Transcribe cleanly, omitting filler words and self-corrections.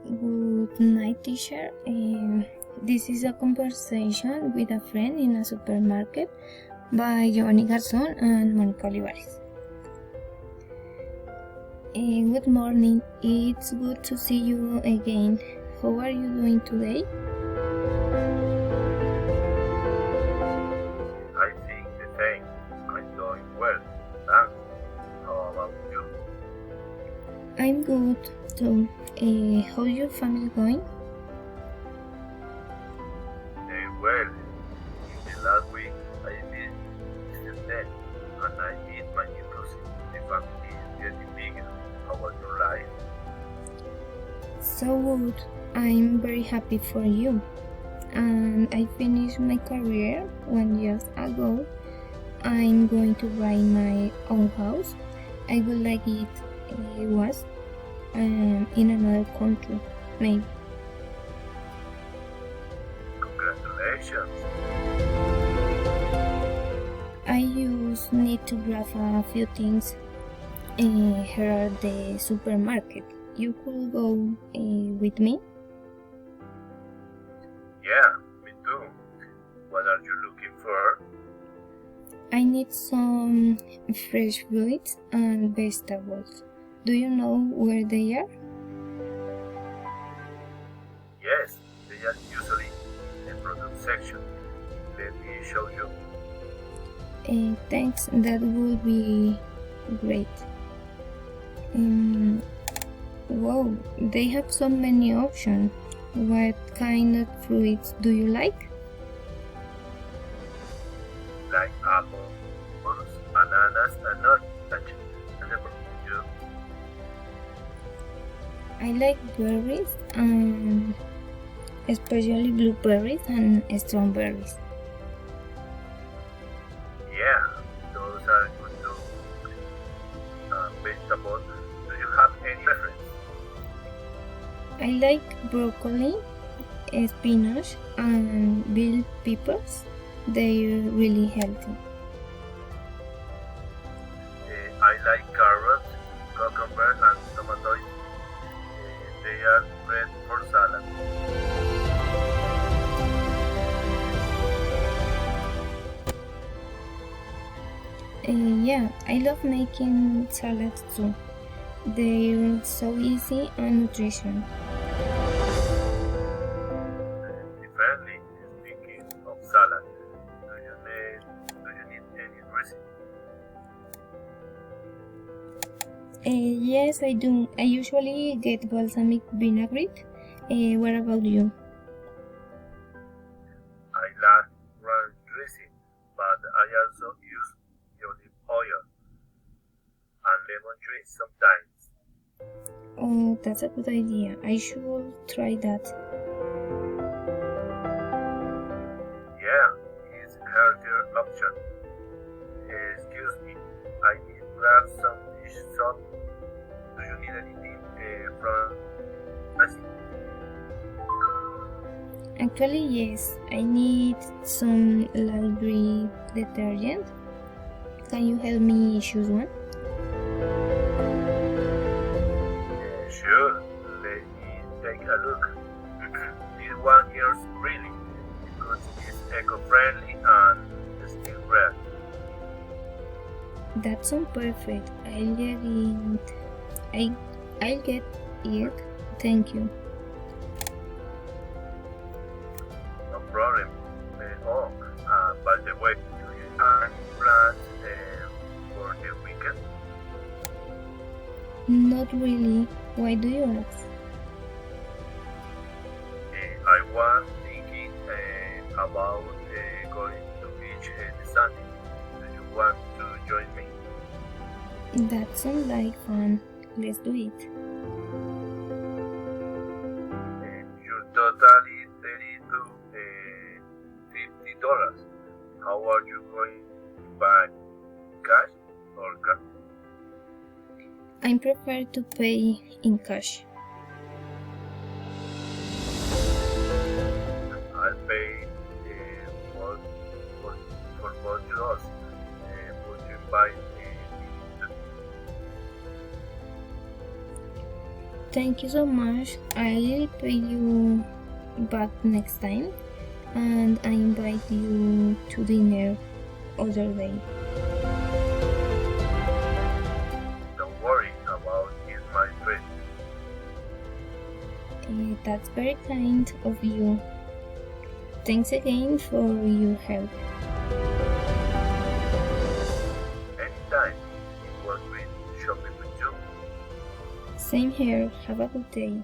Good night, teacher. This is a conversation with a friend in a supermarket by Giovanni Garzon and Monica Olivares. Good morning. It's good to see you again. How are you doing today? I think the same. I'm doing well. Thanks. How about you? I'm good too. How's your family going? Well, in the last week I visited them and I meet my new cousin. The family is getting bigger. How about your life? So good. I'm very happy for you. And I finished my career 1 year ago. I'm going to buy my own house. I would like it was in another country, maybe. Congratulations. I just need to grab a few things here at the supermarket. You could go with me? Yeah, me too. What are you looking for? I need some fresh fruits and vegetables. Do you know where they are? Yes, they are usually in the product section. Let me show you. Thanks, that would be great. Wow, they have so many options. What kind of fruits do you like? Like apples, bananas, and nuts. And you? I like berries and especially blueberries and strawberries. Yeah, those are good too. Vegetables, do you have any preference? I like broccoli, spinach, and bell peppers. They're really healthy. I like carrots, cucumber, and tomatoes. They are great for salad. Yeah, I love making salads too. They're so easy and nutritious. Differently, speaking of salad, do you need any dressing? Yes, I do. I usually get balsamic vinaigrette. What about you? I like ranch dressing, but I also use olive oil and lemon juice sometimes. Oh, that's a good idea. I should try that. Yeah, it's a healthier option. Excuse me, I need to grab some dish soap. Do you need anything from us? Actually, yes. I need some laundry detergent. Can you help me choose one? Sure, let me take a look. This one here is really because it's eco-friendly and still red. That sounds perfect. I'll get it. Thank you. No problem. By the way, do you have any plans for the weekend? Not really. Why do you ask? I was thinking about going to beach this Sunday. Do you want to join me? That sounds like fun. Let's do it. Your total is $30 to $50. How are you going to buy? Cash or card? I prefer to pay in cash. I'll pay for, for both of us. Would you buy Thank you so much. I'll pay you back next time, and I invite you to dinner other day. Don't worry about it, my friend. That's very kind of you. Thanks again for your help. Anytime. It was great shopping with you. Same here. Have a good day.